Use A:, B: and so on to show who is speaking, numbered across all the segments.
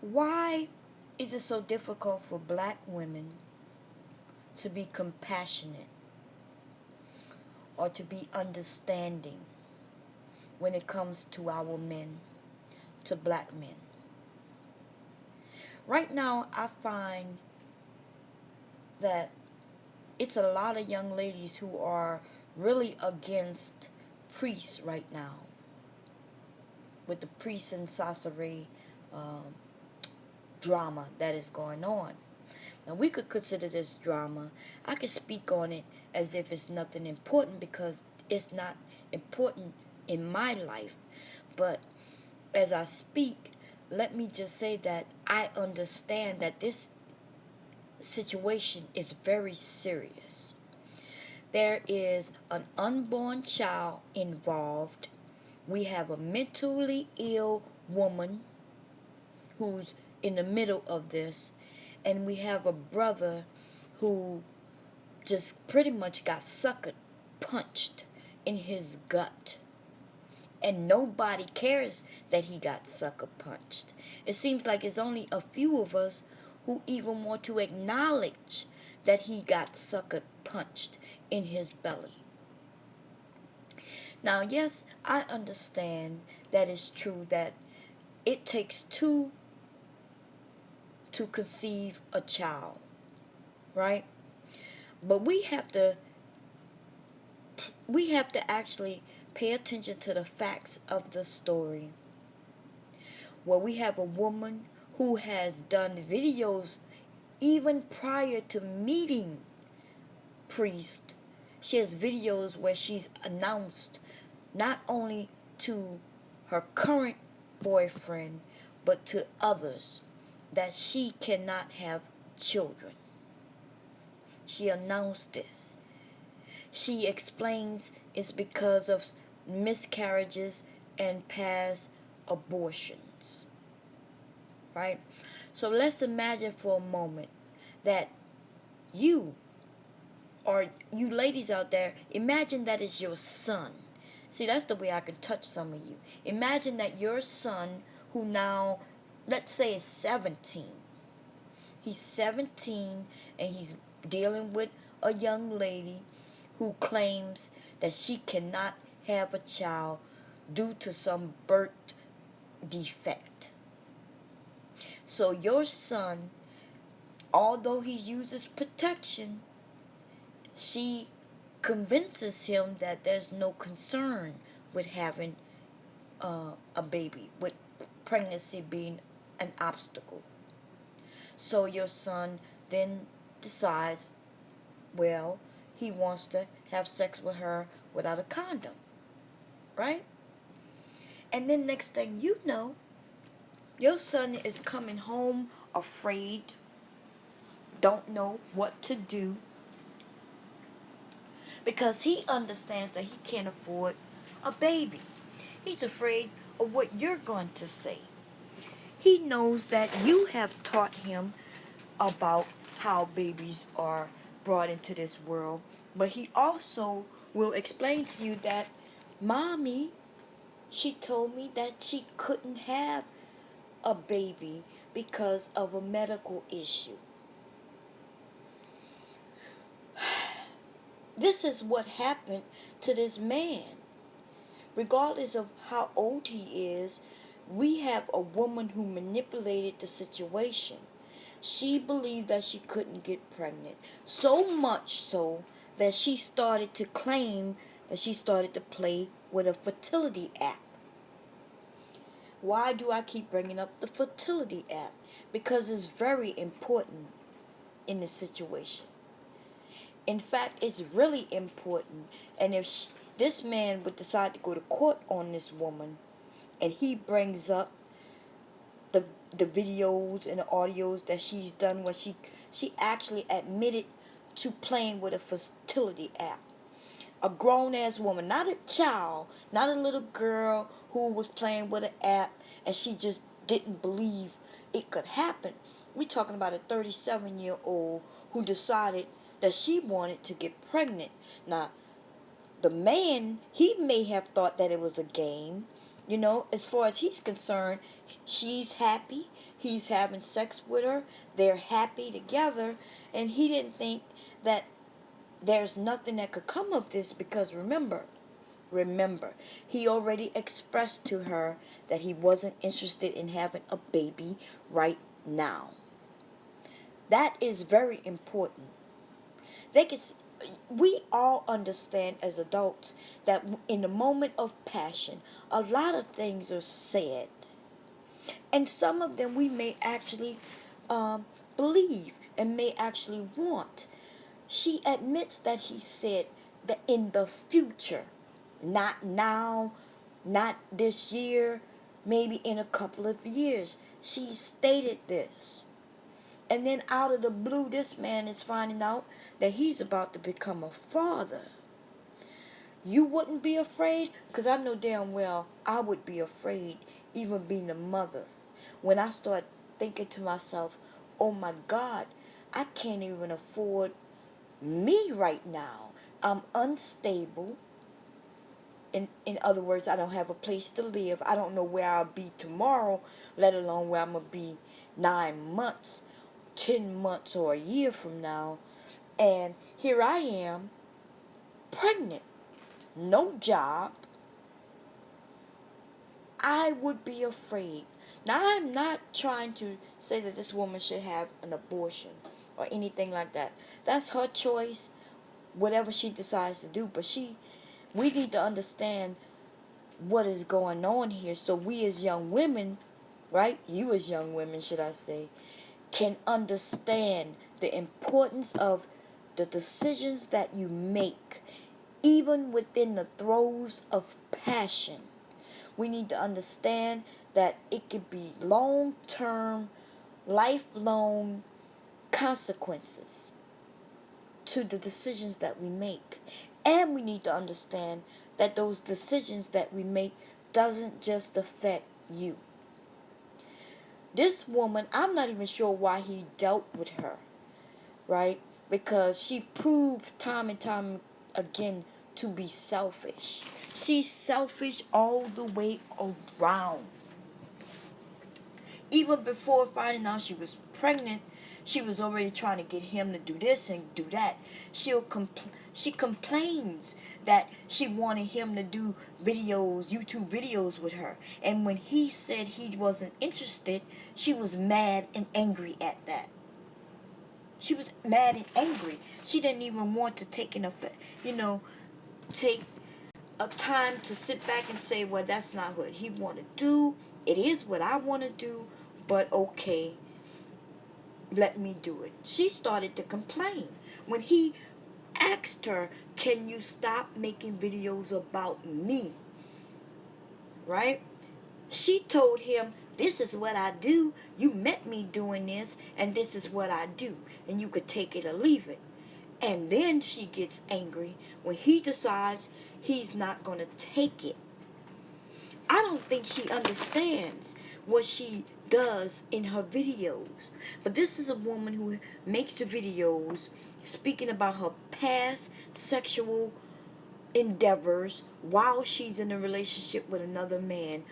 A: Why is it so difficult for black women to be compassionate or to be understanding when it comes to our men, to black men? Right now, I find that it's a lot of young ladies who are really against priests right now, with the priest and Soncerae um, drama that is going on. Now, we could consider this drama. I could speak on it as if it's nothing important because it's not important in my life. But as I speak, let me just say that I understand that this situation is very serious. There is an unborn child involved. We have a mentally ill woman who's in the middle of this, and we have a brother who just pretty much got sucker punched in his gut. And nobody cares that he got sucker punched. It seems like it's only a few of us who even want to acknowledge that he got sucker punched in his belly. Now, yes, I understand that it's true that it takes two to conceive a child, right? But we have to actually pay attention to the facts of the story. Where we have a woman who has done videos even prior to meeting priest. She has videos where she's announced not only to her current boyfriend but to others that she cannot have children. She announced this. She explains it's because of miscarriages and past abortions. Right? So let's imagine for a moment that you, or you ladies out there, imagine that is your son. See, that's the way I can touch some of you. Imagine that your son, who now, let's say, is 17. He's 17 and he's dealing with a young lady who claims that she cannot have a child due to some birth defect. So your son, although he uses protection, she convinces him that there's no concern with having a baby, with pregnancy being an obstacle. So your son then decides, well, he wants to have sex with her without a condom, right? And then next thing you know, your son is coming home afraid, don't know what to do, because he understands that he can't afford a baby. He's afraid of what you're going to say. He knows that you have taught him about how babies are brought into this world, but he also will explain to you that mommy, she told me that she couldn't have a baby because of a medical issue. This is what happened to this man. Regardless of how old he is, we have a woman who manipulated the situation. She believed that she couldn't get pregnant. So much so that she started to claim that she started to play with a fertility app. Why do I keep bringing up the fertility app? Because it's very important in the situation. In fact, it's really important. And if this man would decide to go to court on this woman, and he brings up the videos and the audios that she's done where she actually admitted to playing with a fertility app. A grown ass woman, not a child, not a little girl who was playing with an app and she just didn't believe it could happen. We're talking about a 37-year-old who decided that she wanted to get pregnant. Now, the man, he may have thought that it was a game. You know, as far as he's concerned, she's happy. He's having sex with her. They're happy together. And he didn't think that there's nothing that could come of this because remember, he already expressed to her that he wasn't interested in having a baby right now. That is very important. They can, we all understand as adults that in the moment of passion, a lot of things are said, and some of them we may actually believe and may actually want. She admits that he said that in the future, not now, not this year, maybe in a couple of years. She stated this. And then out of the blue, this man is finding out that he's about to become a father. You wouldn't be afraid? Because I know damn well I would be afraid, even being a mother. When I start thinking to myself, oh my God, I can't even afford me right now. I'm unstable. In other words, I don't have a place to live. I don't know where I'll be tomorrow, let alone where I'm going to be 9 months, 10 months, or a year from now. And here I am, pregnant, no job. I would be afraid. Now, I'm not trying to say that this woman should have an abortion or anything like that. That's her choice, whatever she decides to do. But we need to understand what is going on here, so we as young women, right? You as young women, should I say, can understand the importance of the decisions that you make, even within the throes of passion. We need to understand that it could be long-term, lifelong consequences to the decisions that we make. And we need to understand that those decisions that we make doesn't just affect you. This woman, I'm not even sure why he dealt with her, right? Because she proved time and time again to be selfish. She's selfish all the way around. Even before finding out she was pregnant, she was already trying to get him to do this and do that. She complains that she wanted him to do videos, YouTube videos with her. And when he said he wasn't interested, she was mad and angry at that. She was mad and angry. She didn't even want to take take a time to sit back and say, well, that's not what he want to do. It is what I want to do, but okay, let me do it. She started to complain. When he asked her, can you stop making videos about me? Right? She told him, this is what I do. You met me doing this, and this is what I do. And you could take it or leave it. And then she gets angry when he decides he's not going to take it. I don't think she understands what she does in her videos. But this is a woman who makes the videos speaking about her past sexual endeavors while she's in a relationship with another man.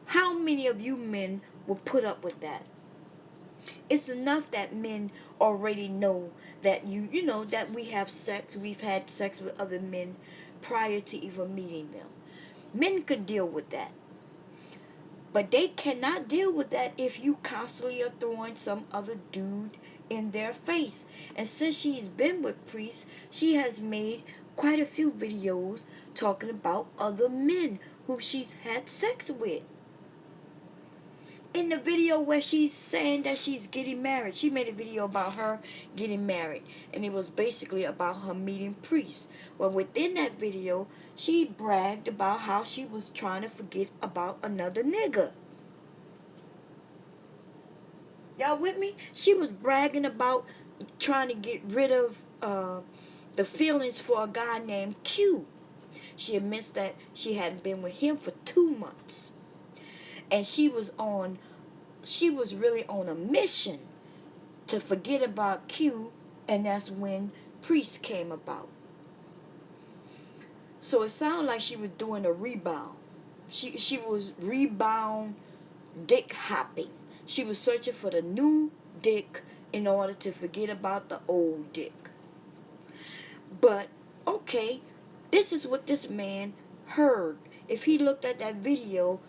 A: How many of you men will put up with that? It's enough that men already know that that we have sex, we've had sex with other men prior to even meeting them. Men could deal with that. But they cannot deal with that if you constantly are throwing some other dude in their face. And since she's been with priests, she has made quite a few videos talking about other men who she's had sex with. In the video where she's saying that she's getting married, she made a video about her getting married, and it was basically about her meeting priests. Well, within that video, she bragged about how she was trying to forget about another nigga. Y'all with me? She was bragging about trying to get rid of the feelings for a guy named Q. She admits that she hadn't been with him for 2 months. And she was really on a mission to forget about Q, and that's when Priest came about. So it sounded like she was doing a rebound. She was rebound dick hopping. She was searching for the new dick in order to forget about the old dick. But, okay, this is what this man heard. If he looked at that video,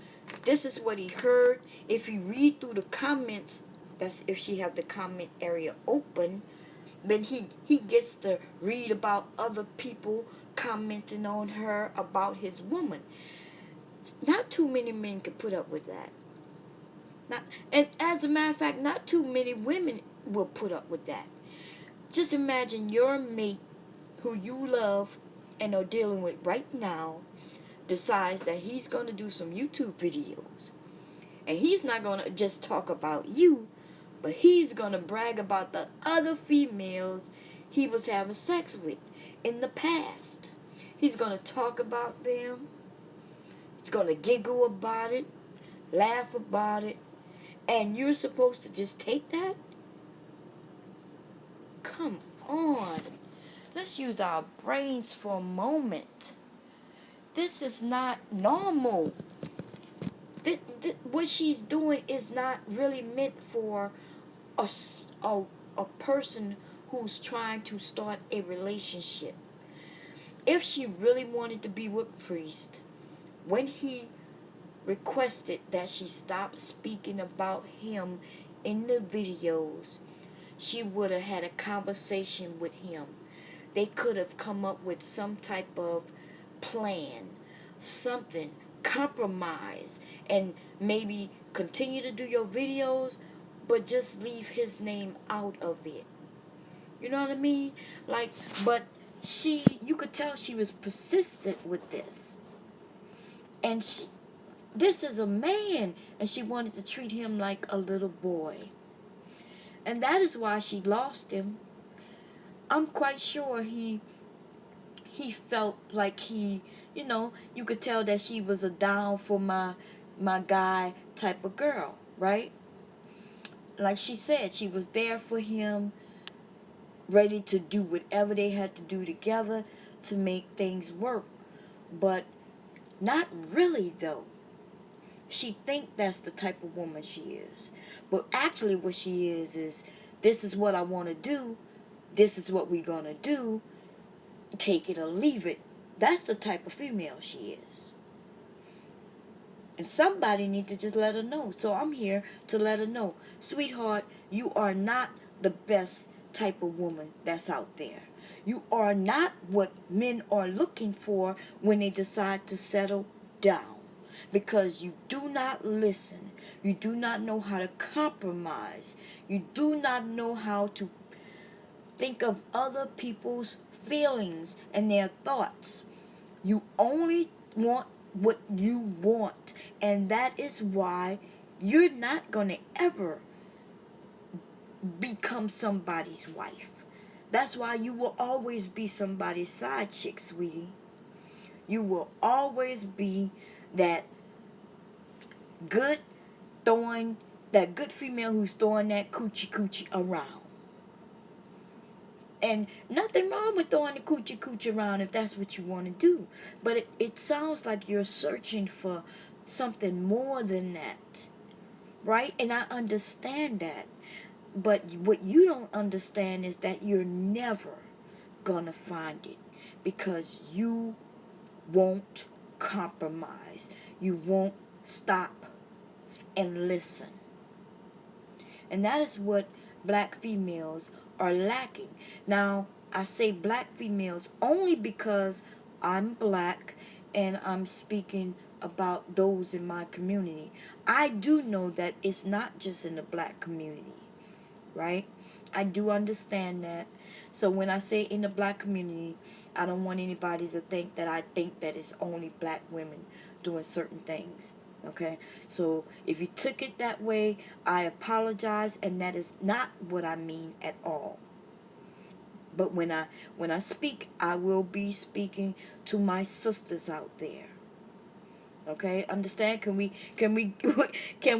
A: this is what he heard. If you read through the comments, that's if she have the comment area open, then he gets to read about other people commenting on her about his woman. Not too many men could put up with that. Not, and as a matter of fact, not too many women will put up with that. Just imagine your mate who you love and are dealing with right now decides that he's going to do some YouTube videos. And he's not going to just talk about you, but he's going to brag about the other females he was having sex with in the past. He's going to talk about them. He's going to giggle about it, laugh about it. And you're supposed to just take that? Come on. Let's use our brains for a moment. This is not normal. What she's doing is not really meant for a person who's trying to start a relationship. If she really wanted to be with Priest, when he requested that she stop speaking about him in the videos, she would have had a conversation with him. They could have come up with some type of plan, something, compromise, and maybe continue to do your videos, but just leave his name out of it. You know what I mean? Like, but you could tell she was persistent with this. And this is a man, and she wanted to treat him like a little boy. And that is why she lost him. I'm quite sure he felt like you could tell that she was a down for my guy type of girl, right? Like she said, she was there for him, ready to do whatever they had to do together to make things work. But not really, though. She think that's the type of woman she is. But actually what she is this is what I want to do. This is what we're going to do. Take it or leave it. That's the type of female she is. And somebody need to just let her know. So I'm here to let her know. Sweetheart, you are not the best type of woman that's out there. You are not what men are looking for when they decide to settle down. Because you do not listen. You do not know how to compromise. You do not know how to think of other people's feelings and their thoughts. You only want what you want. And that is why you're not going to ever become somebody's wife. That's why you will always be somebody's side chick, sweetie. You will always be that good female who's throwing that coochie around. And nothing wrong with throwing the coochie around if that's what you want to do. But it sounds like you're searching for something more than that. Right? And I understand that. But what you don't understand is that you're never gonna find it. Because you won't compromise. You won't stop and listen. And that is what black females are lacking. Now, I say black females only because I'm black and I'm speaking about those in my community. I do know that it's not just in the black community, right? I do understand that. So when I say in the black community, I don't want anybody to think that I think that it's only black women doing certain things. Okay, so if you took it that way, I apologize, and that is not what I mean at all. But when I speak, I will be speaking to my sisters out there. Okay, understand? Can we can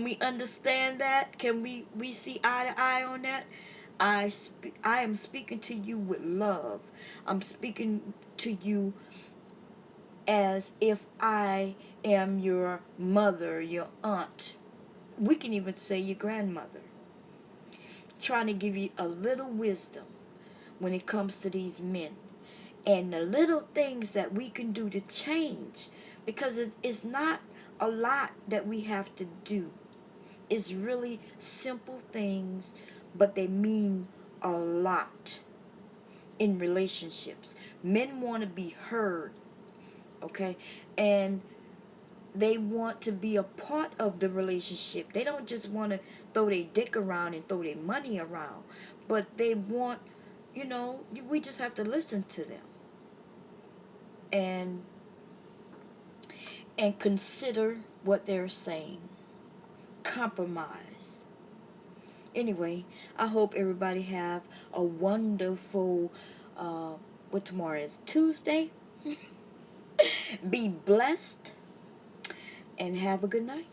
A: we understand that? Can we see eye to eye on that? I am speaking to you with love. I'm speaking to you as if I am your mother, your aunt, we can even say your grandmother, trying to give you a little wisdom when it comes to these men and the little things that we can do to change, because it's not a lot that we have to do. It's really simple things, but they mean a lot in relationships. Men want to be heard, okay? And they want to be a part of the relationship. They don't just want to throw their dick around and throw their money around, but they want, we just have to listen to them and consider what they're saying. Compromise. Anyway, I hope everybody have a wonderful what tomorrow is, Tuesday. Be blessed and have a good night.